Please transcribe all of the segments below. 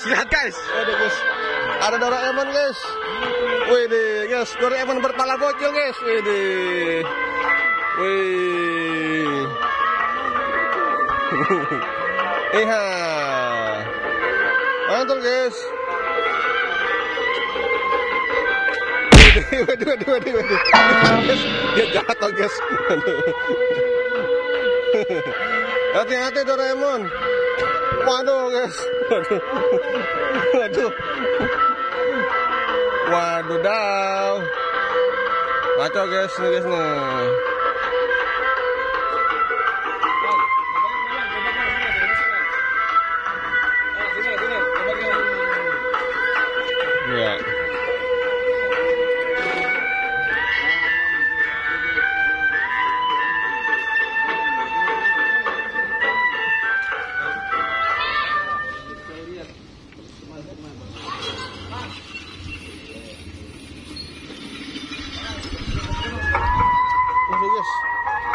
Lihat guys. Waduh guys. Ada Doraemon guys. Wih deh guys. Doraemon berpala bocil guys. Wih deh. Wih. Iya. Mantul guys. Waduh. Dia jatuh guys. Hati-hati Doraemon. Waduh guys. Waduh dah. Kacau guys nih guys nih. Ya.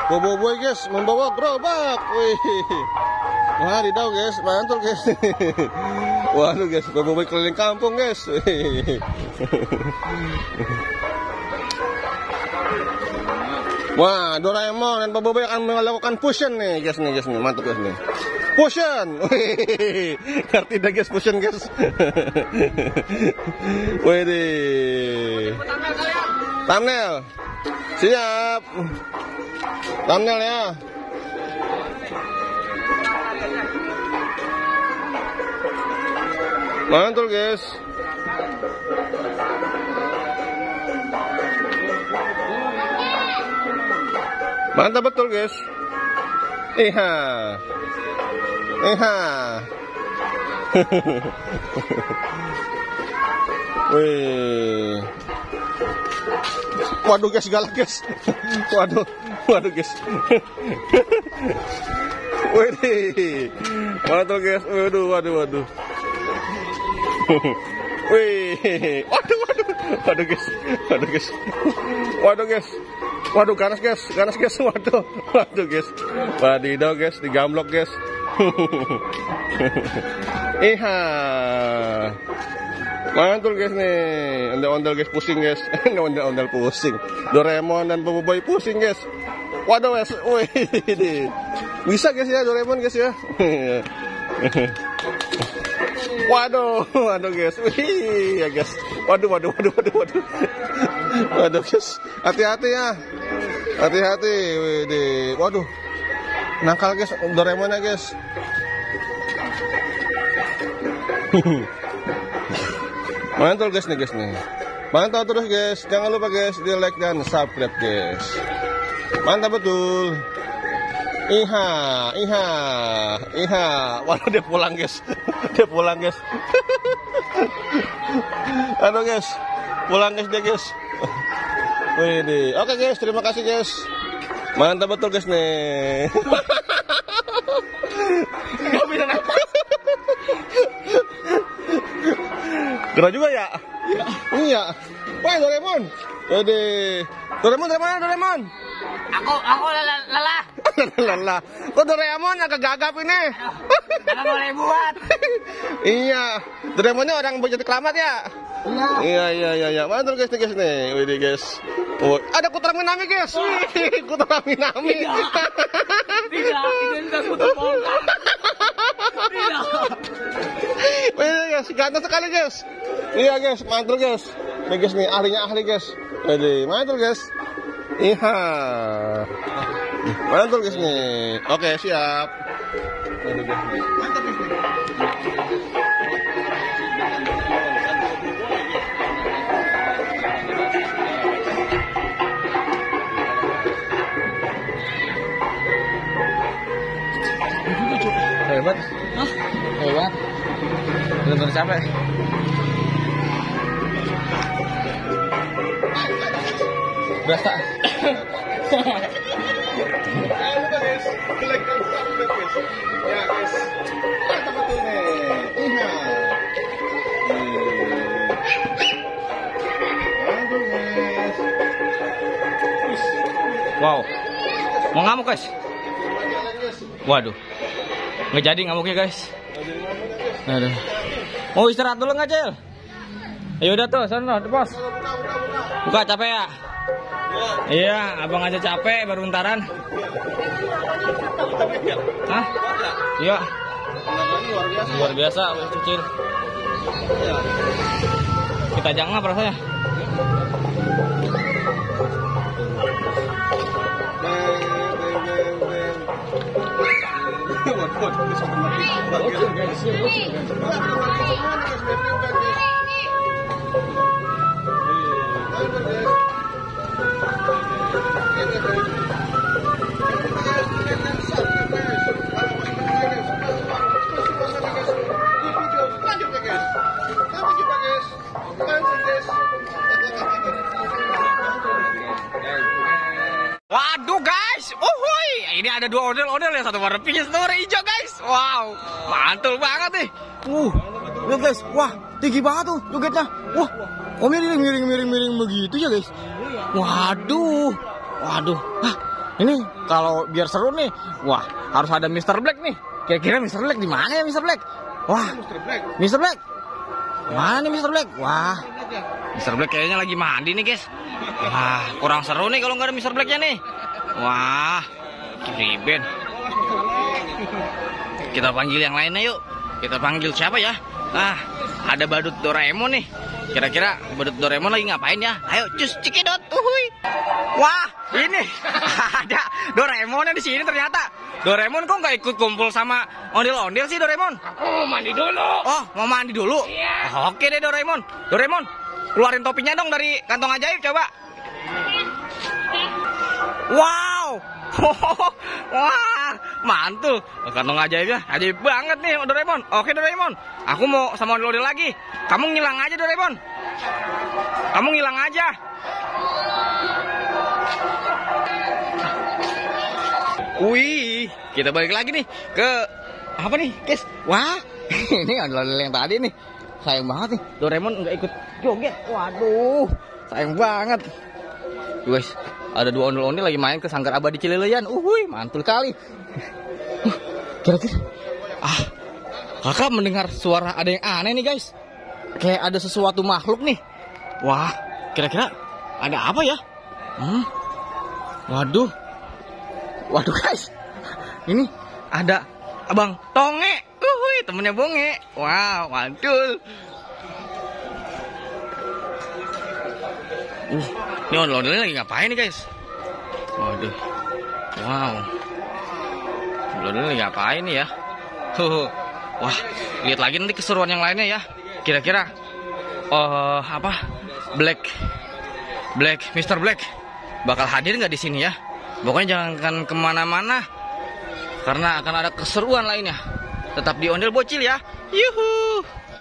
Boboiboy guys, membawa gerobak. Wih. Wah, didau guys, mantul guys. Waduh guys, boboiboy keliling kampung guys. Wah, Doraemon dan boboiboy akan melakukan fusion nih guys nih, mantap guys nih. Fusion. Ngerti dah guys fusion guys. Wih deh. Thumbnail. Siap. Thumbnail ya. Mantul guys. Mantap betul guys. Iya. Wih. Waduh guys, galak guys. Waduh guys. Wih. Mantul guys. Waduh. Wih. Waduh guys. Waduh ganas guys. Waduh guys. Wadidaw guys, digamblok guys. Iya. Mantul guys nih. Ondel-ondel guys pusing guys. Ondel-ondel pusing. Doraemon dan boboiboy pusing guys. Waduh guys. Wih. Bisa guys ya Doraemon guys ya. Waduh guys. Wih ya guys. Waduh. Waduh guys. Hati-hati ya. Hati-hati. Wih. Waduh. Nakal guys Doraemonnya guys. Mantul guys nih. Mantap terus guys. Jangan lupa guys di like dan subscribe guys. Mantap betul. Iha. Waduh dia pulang guys. Aduh guys. Pulang guys dia guys. Wih. Oke guys, terima kasih guys. Mantap betul guys nih. Gak bisa nafas. Gerah juga ya? Iya. Wah Doraemon. Doraemon. Aku lelah. Lelah. Kok Doraemon agak gagap ini? Apa boleh buat? Iya. Doraemonnya orang berjati keramat ya? Iya. Mantul guys nih. Wih guys. Oh, ada Kutra Minami guys. Wih, Kutra Minami. Tidak Kutra Bongkar. Tidak. Wih guys, ganteng sekali guys. Iya guys, mantul guys. Nih guys nih, ahli guys. Wih, mantul guys. Iya. Mantul guys nih. Oke, siap. Mantap guys nih. Hebat. Hebat. Bener-bener capek. Berasa. Ayo guys, like dan subscribe guys. Ya guys. Mantap betul nih. Iya. Mantap guys. Wow. Mau ngamuk guys? Waduh. Nggak jadi ngamuknya guys. Aduh. Mau istirahat dulu nggak, Cil? Ya udah tuh, sana di pos. Buka capek ya? Iya, abang aja capek baru bentaran. Hah? Iya. Luar biasa, kecil. Kita jangan apa rasanya? Waduh guys, ini ada 2 ondel-ondel ya, satu warna pink, satu warna hijau guys. Wow, mantul banget nih. Lihat guys, wah tinggi banget tuh jogetnya. Wah, kok miring begitu ya guys. Waduh. Hah, ini kalau biar seru nih, wah harus ada Mr. Black nih. Kira-kira Mr. Black di mana ya Mr. Black? Wah, Mr. Black. Mana nih Mr. Black? Wah, Mr. Black kayaknya lagi mandi nih guys. Wah, kurang seru nih kalau nggak ada Mr. Blacknya nih. Wah, keriben. Kita panggil yang lainnya yuk. Kita panggil siapa ya? Ah, ada badut Doraemon nih. Kira-kira badut Doraemon lagi ngapain ya? Ayo, cus cikidot. Wah, ini ada Doraemonnya di sini ternyata. Doraemon kok nggak ikut kumpul sama ondel-ondel sih Doraemon? aku mandi dulu. Oh, mau mandi dulu? Iya. Oke deh Doraemon. Doraemon, keluarin topinya dong dari kantong ajaib coba. Wow. Wah, mantul. Kantong ajaibnya ajaib banget nih Doraemon. Oke Doraemon, aku mau sama ondel-ondel lagi. Kamu ngilang aja Doraemon. Kamu ngilang aja. Wih, kita balik lagi nih ke apa nih, guys? Wah, ini ondel-ondel yang tadi nih. Sayang banget nih, Doraemon nggak ikut joget. Waduh, sayang banget. Tuh, guys, ada 2 ondel-ondel lagi main ke Sanggar Abadi Cililian. Mantul kali. Kira-kira, kakak mendengar suara ada yang aneh nih, guys. Kayak ada sesuatu makhluk nih. Wah, kira-kira ada apa ya? Waduh guys, ini ada Abang Tonge, temennya Bonge. Wow, mantul. Ini ondel-ondelnya lagi ngapain nih guys? Waduh, wow, ondel-ondelnya lagi ngapain nih ya? Wah, lihat lagi nanti keseruan yang lainnya ya. Kira-kira, Mr. Black bakal hadir nggak di sini ya? Pokoknya jangan kemana-mana, karena akan ada keseruan lainnya. Tetap di Ondel Bocil ya. Yuhu.